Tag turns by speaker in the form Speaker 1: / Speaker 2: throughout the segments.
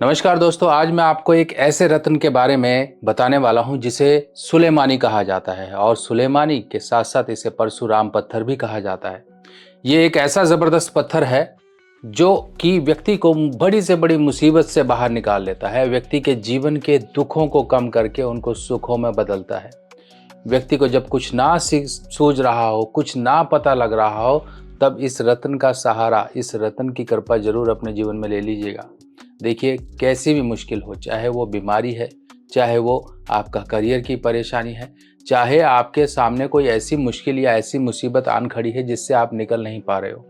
Speaker 1: नमस्कार दोस्तों, आज मैं आपको एक ऐसे रत्न के बारे में बताने वाला हूं जिसे सुलेमानी कहा जाता है और सुलेमानी के साथ साथ इसे परशुराम पत्थर भी कहा जाता है। ये एक ऐसा ज़बरदस्त पत्थर है जो कि व्यक्ति को बड़ी से बड़ी मुसीबत से बाहर निकाल लेता है, व्यक्ति के जीवन के दुखों को कम करके उनको सुखों में बदलता है। व्यक्ति को जब कुछ ना सूझ रहा हो, कुछ ना पता लग रहा हो, तब इस रत्न का सहारा, इस रत्न की कृपा जरूर अपने जीवन में ले लीजिएगा। देखिए, कैसी भी मुश्किल हो, चाहे वो बीमारी है, चाहे वो आपका करियर की परेशानी है, चाहे आपके सामने कोई ऐसी मुश्किल या ऐसी मुसीबत आन खड़ी है जिससे आप निकल नहीं पा रहे हो,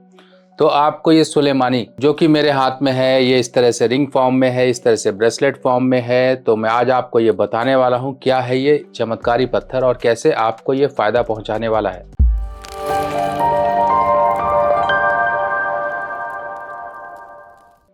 Speaker 1: तो आपको ये सुलेमानी जो कि मेरे हाथ में है, ये इस तरह से रिंग फॉर्म में है, इस तरह से ब्रेसलेट फॉर्म में है। तो मैं आज आपको ये बताने वाला हूँ क्या है ये चमत्कारी पत्थर और कैसे आपको ये फायदा पहुंचाने वाला है।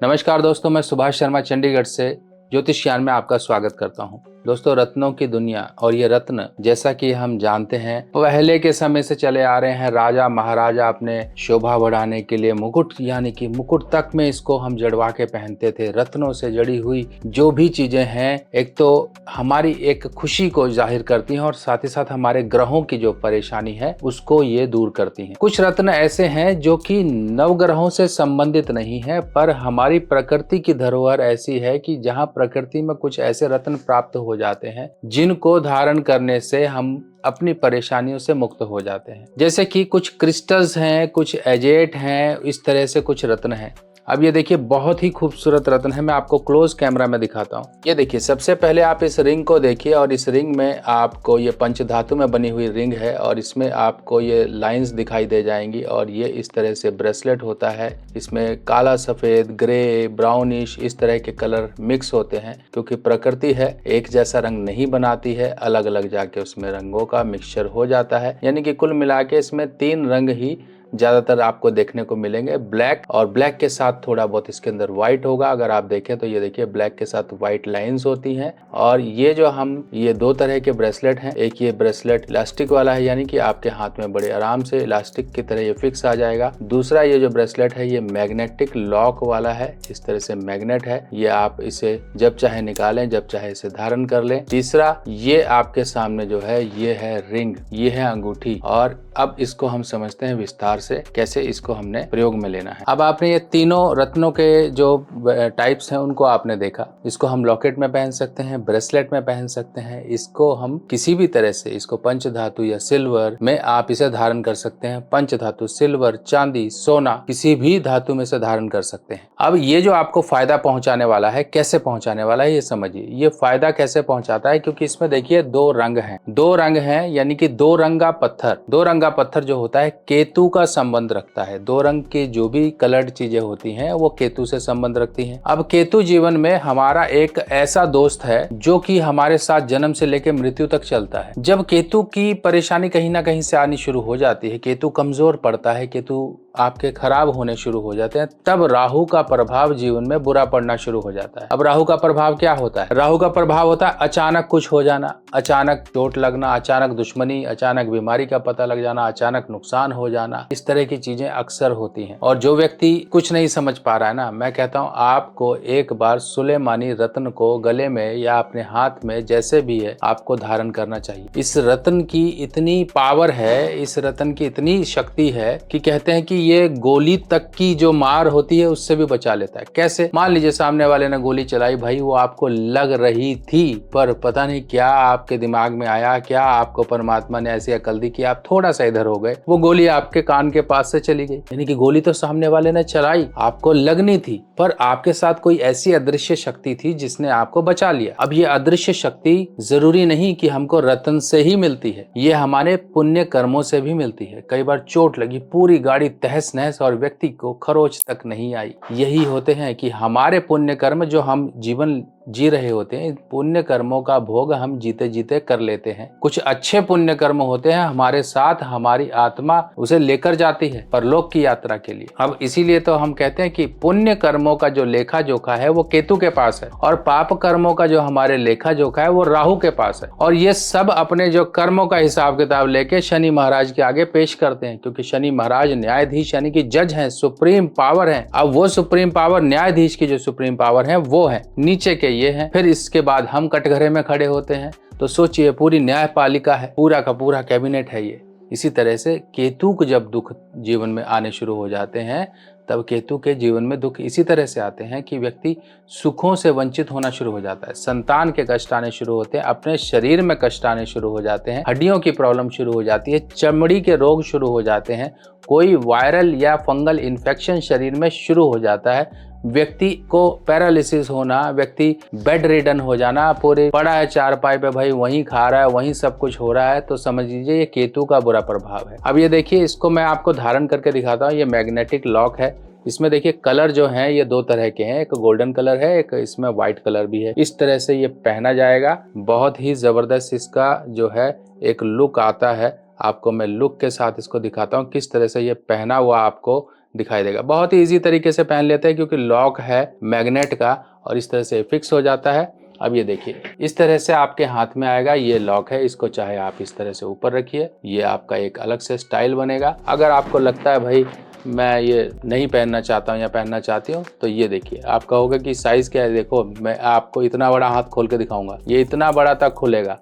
Speaker 1: नमस्कार दोस्तों, मैं सुभाष शर्मा चंडीगढ़ से ज्योतिष ज्ञान में आपका स्वागत करता हूं। दोस्तों, रत्नों की दुनिया और ये रत्न जैसा कि हम जानते हैं पहले के समय से चले आ रहे हैं। राजा महाराजा अपने शोभा बढ़ाने के लिए मुकुट यानी कि मुकुट तक में इसको हम जड़वा के पहनते थे। रत्नों से जड़ी हुई जो भी चीजें हैं, एक तो हमारी एक खुशी को जाहिर करती हैं और साथ ही साथ हमारे ग्रहों की जो परेशानी है उसको ये दूर करती हैं। कुछ रत्न ऐसे हैं जो कि नवग्रहों से संबंधित नहीं है, पर हमारी प्रकृति की धरोहर ऐसी है कि जहाँ प्रकृति में कुछ ऐसे रत्न प्राप्त हो जाते हैं जिनको धारण करने से हम अपनी परेशानियों से मुक्त हो जाते हैं। जैसे कि कुछ क्रिस्टल्स हैं, कुछ एजेट हैं, इस तरह से कुछ रत्न हैं। अब ये देखिए, बहुत ही खूबसूरत रत्न है। मैं आपको क्लोज कैमरा में दिखाता हूँ। ये देखिए, सबसे पहले आप इस रिंग को देखिए और इस रिंग में आपको ये पंचधातु में बनी हुई रिंग है और इसमें आपको ये लाइंस दिखाई दे जाएंगी और ये इस तरह से ब्रेसलेट होता है। इसमें काला, सफेद, ग्रे, ब्राउनिश इस तरह के कलर मिक्स होते हैं क्योंकि प्रकृति है, एक जैसा रंग नहीं बनाती है, अलग अलग जाके उसमें रंगों का मिक्सचर हो जाता है। यानी कि कुल मिला के इसमें 3 रंग ही ज्यादातर आपको देखने को मिलेंगे, ब्लैक, और ब्लैक के साथ थोड़ा बहुत इसके अंदर व्हाइट होगा। अगर आप देखें तो ये देखिए, ब्लैक के साथ व्हाइट लाइंस होती हैं। और ये जो ये 2 तरह के ब्रेसलेट हैं। एक ये ब्रेसलेट इलास्टिक वाला है, यानी कि आपके हाथ में बड़े आराम से इलास्टिक की तरह ये फिक्स आ जाएगा। दूसरा ये जो ब्रेसलेट है ये मैग्नेटिक लॉक वाला है, इस तरह से मैग्नेट है, ये आप इसे जब चाहे निकालें, जब चाहे इसे धारण कर लें। तीसरा ये आपके सामने जो है ये है रिंग, ये है अंगूठी। और अब इसको हम समझते हैं विस्तार से कैसे इसको हमने प्रयोग में लेना है। अब आपने ये तीनों रत्नों के जो टाइप्स हैं उनको आपने देखा। इसको हम लॉकेट में पहन सकते हैं, ब्रेसलेट में पहन सकते हैं, इसको हम किसी भी तरह से, इसको पंचधातु या सिल्वर में आप इसे धारण कर सकते हैं। पंचधातु, सिल्वर, चांदी, सोना, किसी भी धातु में से धारण कर सकते हैं। अब ये जो आपको फायदा पहुंचाने वाला है, कैसे पहुंचाने वाला है ये समझिए। ये फायदा कैसे पहुंचाता है, क्योंकि इसमें देखिए 2 रंग हैं, 2 रंग हैं, यानी कि 2 रंगा पत्थर। 2 रंगा पत्थर जो होता है केतु का संबंध रखता है। 2 रंग की जो भी कलर्ड चीजें होती हैं वो केतु से संबंध रखती हैं। अब केतु जीवन में हमारा एक ऐसा दोस्त है जो कि हमारे साथ जन्म से लेकर मृत्यु तक चलता है। जब केतु की परेशानी कहीं ना कहीं से आनी शुरू हो जाती है, केतु कमजोर पड़ता है, केतु आपके खराब होने शुरू हो जाते हैं, तब राहु का प्रभाव जीवन में बुरा पड़ना शुरू हो जाता है। अब राहु का प्रभाव क्या होता है? राहु का प्रभाव होता है अचानक कुछ हो जाना, अचानक चोट लगना, अचानक दुश्मनी, अचानक बीमारी का पता लग जाना, अचानक नुकसान हो जाना। इस तरह की चीजें अक्सर होती हैं। और जो व्यक्ति कुछ नहीं समझ पा रहा है ना, मैं कहता हूँ आपको एक बार सुलेमानी रत्न को गले में या अपने हाथ में, जैसे भी है, आपको धारण करना चाहिए। इस रत्न की इतनी पावर है, इस रत्न की इतनी शक्ति है कि कहते हैं कि ये गोली तक की जो मार होती है उससे भी बचा लेता है। कैसे? मान लीजिए सामने वाले ने गोली चलाई, भाई वो आपको लग रही थी, पर पता नहीं क्या आपके दिमाग में आया, क्या आपको परमात्मा ने ऐसी अकल दी कि आप थोड़ा सा इधर हो गए, वो गोली आपके कान के पास से चली गई। यानी कि गोली तो सामने वाले ने चलाई, आपको लगनी थी, पर आपके साथ कोई ऐसी अदृश्य शक्ति थी जिसने आपको बचा लिया। अब ये अदृश्य शक्ति जरूरी नहीं कि हमको रत्न से ही मिलती है, ये हमारे पुण्य कर्मों से भी मिलती है। कई बार चोट लगी, पूरी गाड़ी तहस नहस और व्यक्ति को खरोच तक नहीं आई। यही होते हैं कि हमारे पुण्य कर्म जो हम जीवन जी रहे होते हैं, इन पुण्य कर्मों का भोग हम जीते जीते कर लेते हैं। कुछ अच्छे पुण्य कर्म होते हैं, हमारे साथ हमारी आत्मा उसे लेकर जाती है परलोक की यात्रा के लिए। अब इसीलिए तो हम कहते हैं कि पुण्य कर्मों का जो लेखा जोखा है वो केतु के पास है, और पाप कर्मों का जो हमारे लेखा जोखा है वो राहु के पास है। और ये सब अपने जो कर्मों का हिसाब किताब लेके शनि महाराज के आगे पेश करते हैं, क्योंकि शनि महाराज न्यायाधीश यानी कि जज हैं, सुप्रीम पावर है। अब वो सुप्रीम पावर, न्यायाधीश की जो सुप्रीम पावर है वो है, नीचे के ये हैं। फिर इसके बाद हम कटघरे में खड़े होते हैं। तो सोचिए, पूरी न्यायपालिका है, पूरा का पूरा कैबिनेट है ये। इसी तरह से केतु को जब दुख जीवन में आने शुरू हो जाते हैं, तब केतु के जीवन में दुख इसी तरह से आते हैं कि व्यक्ति सुखों से वंचित होना शुरू हो जाता है, संतान के कष्ट आने शुरू होते हैं, अपने शरीर में कष्ट आने शुरू हो जाते हैं, हड्डियों की प्रॉब्लम शुरू हो जाती है, चमड़ी के रोग शुरू हो जाते हैं, कोई वायरल या फंगल इन्फेक्शन शरीर में शुरू हो जाता है, व्यक्ति को पैरालिसिस होना, व्यक्ति बेड रिडन हो जाना, पूरे पड़ा है चारपाई पे भाई, वहीं खा रहा है, वहीं सब कुछ हो रहा है। तो समझ लीजिए ये केतु का बुरा प्रभाव है। अब ये देखिए, इसको मैं आपको धारण करके दिखाता हूँ। ये मैग्नेटिक लॉक है। इसमें देखिए कलर जो है ये दो तरह के हैं, एक गोल्डन कलर है, एक इसमें व्हाइट कलर भी है। इस तरह से ये पहना जाएगा। बहुत ही जबरदस्त इसका जो है एक लुक आता है। आपको मैं लुक के साथ इसको दिखाता हूँ किस तरह से ये पहना हुआ आपको दिखाई देगा। बहुत ही इजी तरीके से पहन लेते हैं, क्योंकि लॉक है मैग्नेट का और इस तरह से फिक्स हो जाता है। अब ये देखिए, इस तरह से आपके हाथ में आएगा। ये लॉक है, इसको चाहे आप इस तरह से ऊपर रखिए, ये आपका एक अलग से स्टाइल बनेगा। अगर आपको लगता है भाई मैं ये नहीं पहनना चाहता हूँ या पहनना चाहती हूँ, तो ये देखिए, आप कहोगे कि साइज क्या है। देखो, मैं आपको इतना बड़ा हाथ खोल के दिखाऊंगा, ये इतना बड़ा तक खुलेगा।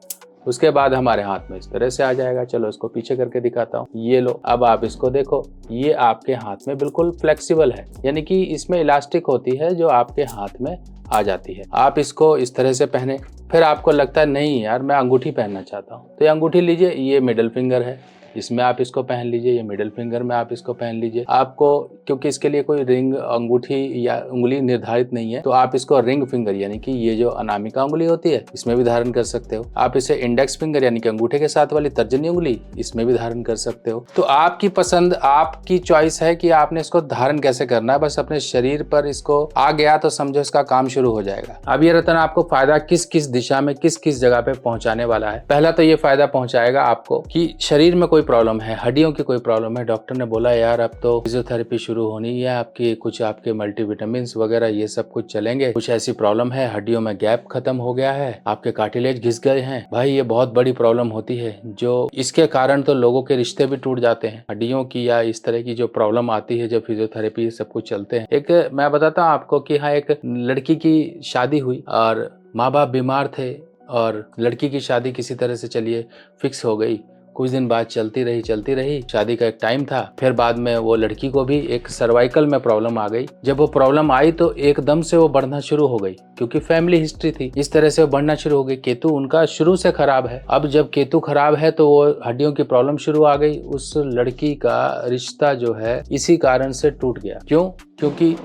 Speaker 1: उसके बाद हमारे हाथ में इस तरह से आ जाएगा। चलो इसको पीछे करके दिखाता हूँ। ये लो, अब आप इसको देखो, ये आपके हाथ में बिल्कुल फ्लेक्सिबल है, यानी कि इसमें इलास्टिक होती है जो आपके हाथ में आ जाती है। आप इसको इस तरह से पहने। फिर आपको लगता है नहीं यार मैं अंगूठी पहनना चाहता हूँ, तो ये अंगूठी लीजिए, ये मिडिल फिंगर है, इसमें आप इसको पहन लीजिए। ये मिडिल फिंगर में आप इसको पहन लीजिए। आपको क्योंकि इसके लिए कोई रिंग, अंगूठी या उंगली निर्धारित नहीं है, तो आप इसको रिंग फिंगर यानी कि ये जो अनामिका उंगली होती है इसमें भी धारण कर सकते हो। आप इसे इंडेक्स फिंगर यानी कि अंगूठे के साथ वाली तर्जनी उंगली, इसमें भी धारण कर सकते हो। तो आपकी पसंद, आपकी चॉइस है कि आपने इसको धारण कैसे करना है। बस अपने शरीर पर इसको आ गया तो समझो इसका काम शुरू हो जाएगा। अब ये रतन आपको फायदा किस किस दिशा में, किस किस जगह पे पहुंचाने वाला है। पहला तो ये फायदा पहुंचाएगा आपको कि शरीर में प्रॉब्लम है, हड्डियों की कोई प्रॉब्लम है, डॉक्टर ने बोला यार अब तो फिजियोथेरेपी शुरू होनी है, आपकी कुछ आपके मल्टीविटामिन वगैरह ये सब कुछ चलेंगे, कुछ ऐसी प्रॉब्लम है, हड्डियों में गैप खत्म हो गया है, आपके कार्टिलेज घिस गए हैं। भाई ये बहुत बड़ी प्रॉब्लम होती है, जो इसके कारण तो लोगों के रिश्ते भी टूट जाते हैं, हड्डियों की या इस तरह की जो प्रॉब्लम आती है जब फिजियोथेरेपी सब कुछ चलते हैं। एक मैं बताता हूँ आपको कि हाँ, एक लड़की की शादी हुई और माँ बाप बीमार थे, और लड़की की शादी किसी तरह से चलिए फिक्स हो गई। कुछ दिन बाद चलती रही, शादी का एक टाइम था। फिर बाद में वो लड़की को भी एक सर्वाइकल में प्रॉब्लम आ गई। जब वो प्रॉब्लम आई तो एकदम से वो बढ़ना शुरू हो गई, क्योंकि फैमिली हिस्ट्री थी, इस तरह से वो बढ़ना शुरू हो गई। केतु उनका शुरू से खराब है। अब जब केतु खराब है तो वो हड्डियों की प्रॉब्लम शुरू आ गई। उस लड़की का रिश्ता जो है इसी कारण से टूट गया। क्यों? क्योंकि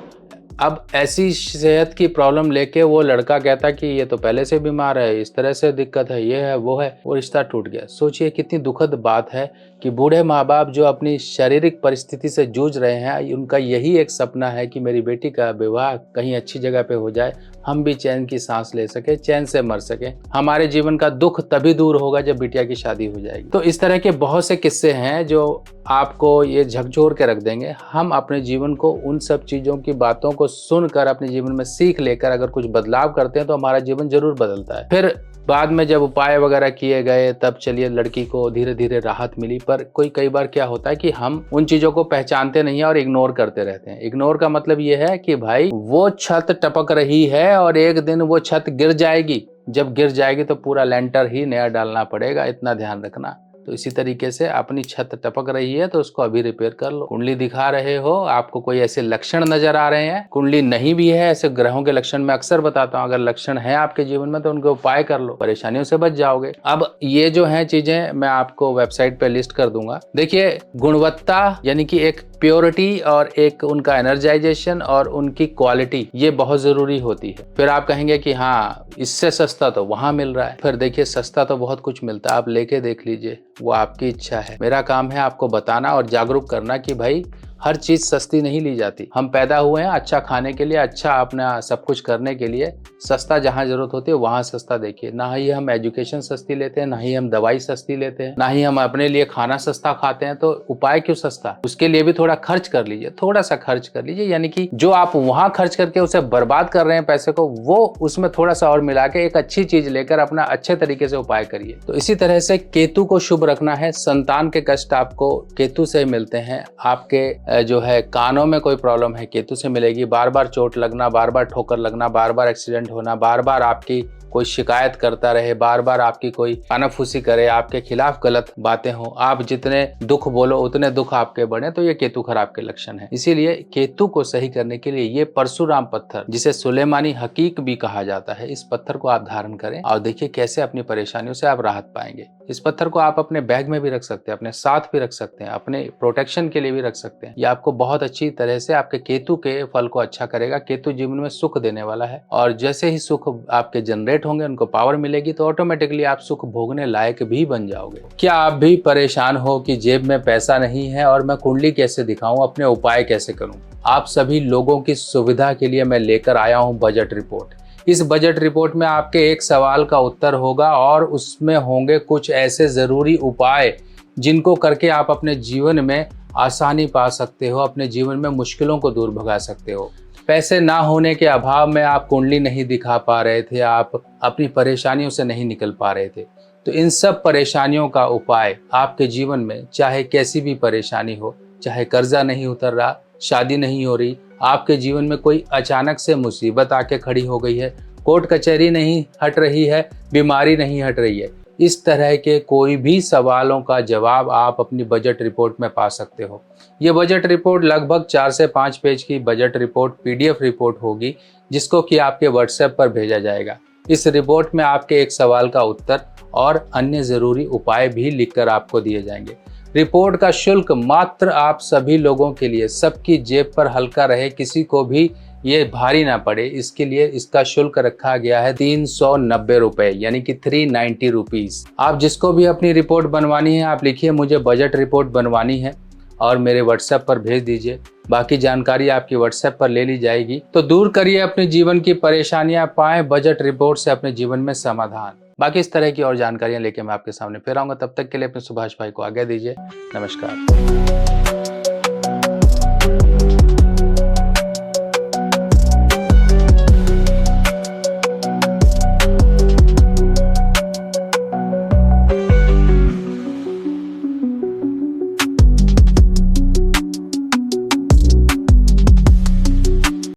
Speaker 1: अब ऐसी सेहत की प्रॉब्लम लेके वो लड़का कहता कि ये तो पहले से बीमार है, इस तरह से दिक्कत है, ये है वो है, वो रिश्ता टूट गया। सोचिए कितनी दुखद बात है कि बूढ़े माँ बाप जो अपनी शारीरिक परिस्थिति से जूझ रहे हैं, उनका यही एक सपना है कि मेरी बेटी का विवाह कहीं अच्छी जगह पे हो जाए, हम भी चैन की सांस ले सके, चैन से मर सके। हमारे जीवन का दुख तभी दूर होगा जब बिटिया की शादी हो जाएगी। तो इस तरह के बहुत से किस्से हैं जो आपको ये झकझोर के रख देंगे। हम अपने जीवन को उन सब चीज़ों की बातों को सुनकर अपने जीवन में सीख लेकर अगर कुछ बदलाव करते हैं तो हमारा जीवन जरूर बदलता है। फिर बाद में जब उपाय वगैरह किए गए तब चलिए लड़की को धीरे धीरे राहत मिली। पर कई बार क्या होता है कि हम उन चीज़ों को पहचानते नहीं है और इग्नोर करते रहते हैं। इग्नोर का मतलब ये है कि भाई वो छत टपक रही है और एक दिन वो छत गिर जाएगी। जब गिर जाएगी तो पूरा लेंटर ही नया डालना पड़ेगा, इतना ध्यान रखना। तो इसी तरीके से अपनी छत टपक रही है तो उसको अभी रिपेयर कर लो। कुंडली दिखा रहे हो, आपको कोई ऐसे लक्षण नजर आ रहे हैं, कुंडली नहीं भी है, ऐसे ग्रहों के लक्षण मैं अक्सर बताता हूँ, अगर लक्षण है आपके जीवन में तो उनके उपाय कर लो, परेशानियों से बच जाओगे। अब ये जो है चीजें मैं आपको वेबसाइट पे लिस्ट कर दूंगा। देखिए, गुणवत्ता यानी कि एक प्योरिटी और एक उनका एनर्जाइजेशन और उनकी क्वालिटी, ये बहुत जरूरी होती है। फिर आप कहेंगे कि हाँ इससे सस्ता तो वहां मिल रहा है। फिर देखिए सस्ता तो बहुत कुछ मिलता है, आप लेके देख लीजिए, वो आपकी इच्छा है। मेरा काम है आपको बताना और जागरूक करना कि भाई हर चीज सस्ती नहीं ली जाती। हम पैदा हुए हैं अच्छा खाने के लिए, अच्छा अपना सब कुछ करने के लिए। सस्ता जहाँ जरूरत होती है वहाँ सस्ता देखिए। ना ही हम एजुकेशन सस्ती लेते हैं, ना ही हम दवाई सस्ती लेते हैं, ना ही हम अपने लिए खाना सस्ता खाते हैं। तो उपाय क्यों सस्ता? उसके लिए भी थोड़ा खर्च कर लीजिए, थोड़ा सा खर्च कर लीजिए। यानी कि जो आप वहां खर्च करके उसे बर्बाद कर रहे हैं पैसे को, वो उसमें थोड़ा सा और मिला के एक अच्छी चीज लेकर अपना अच्छे तरीके से उपाय करिए। तो इसी तरह से केतु को शुभ रखना है। संतान के कष्ट आपको केतु से मिलते हैं। आपके जो है कानों में कोई प्रॉब्लम है, केतु से मिलेगी। बार बार चोट लगना, बार बार ठोकर लगना, बार बार एक्सीडेंट होना, बार बार आपकी कोई शिकायत करता रहे, बार बार आपकी कोई कानाफूसी करे, आपके खिलाफ गलत बातें हो, आप जितने दुख बोलो उतने दुख आपके बढ़े, तो ये केतु खराब के लक्षण है। इसीलिए केतु को सही करने के लिए ये परशुराम पत्थर, जिसे सुलेमानी हकीक भी कहा जाता है, इस पत्थर को आप धारण करें और देखिए कैसे अपनी परेशानियों से आप राहत पाएंगे। इस पत्थर को आप अपने बैग में भी रख सकते हैं, अपने साथ भी रख सकते हैं, अपने प्रोटेक्शन के लिए भी रख सकते हैं। ये आपको बहुत अच्छी तरह से आपके केतु के फल को अच्छा करेगा। केतु जीवन में सुख देने वाला है और जैसे ही सुख आपके जनरेट होंगे, उनको पावर मिलेगी, तो ऑटोमेटिकली आप सुख भोगने लायक भी बन जाओगे। क्या आप भी परेशान हो कि जेब में पैसा नहीं है और मैं कुंडली कैसे दिखाऊं, अपने उपाय कैसे करूं? आप सभी लोगों की सुविधा के लिए मैं लेकर आया हूं बजट रिपोर्ट। इस बजट रिपोर्ट में आपके एक सवाल का उत्तर होगा और उसमें होंगे कुछ ऐसे जरूरी उपाय जिनको करके आप अपने जीवन में आसानी पा सकते हो, अपने जीवन में मुश्किलों को दूर भगा सकते हो। पैसे ना होने के अभाव में आप कुंडली नहीं दिखा पा रहे थे, आप अपनी परेशानियों से नहीं निकल पा रहे थे, तो इन सब परेशानियों का उपाय आपके जीवन में, चाहे कैसी भी परेशानी हो, चाहे कर्जा नहीं उतर रहा, शादी नहीं हो रही, आपके जीवन में कोई अचानक से मुसीबत आके खड़ी हो गई है, कोर्ट कचहरी नहीं हट रही है, बीमारी नहीं हट रही है, इस तरह के कोई भी सवालों का जवाब आप अपनी बजट रिपोर्ट में पा सकते हो। ये बजट रिपोर्ट लगभग 4 से 5 पेज की बजट रिपोर्ट PDF रिपोर्ट होगी, जिसको कि आपके WhatsApp पर भेजा जाएगा। इस रिपोर्ट में आपके एक सवाल का उत्तर और अन्य जरूरी उपाय भी लिखकर आपको दिए जाएंगे। रिपोर्ट का शुल्क मात्र आप सभी लोगों के लिए, सबकी जेब पर हल्का रहे, किसी को भी ये भारी ना पड़े, इसके लिए इसका शुल्क रखा गया है 390 रुपए, यानी कि 390 रुपीज। आप जिसको भी अपनी रिपोर्ट बनवानी है, आप लिखिए मुझे बजट रिपोर्ट बनवानी है और मेरे WhatsApp पर भेज दीजिए। बाकी जानकारी आपकी WhatsApp पर ले ली जाएगी। तो दूर करिए अपने जीवन की परेशानियां, पाएं बजट रिपोर्ट से अपने जीवन में समाधान। बाकी इस तरह की और जानकारियां लेके मैं आपके सामने फिर आऊंगा। तब तक के लिए अपने सुभाष भाई को आज्ञा दीजिए। नमस्कार।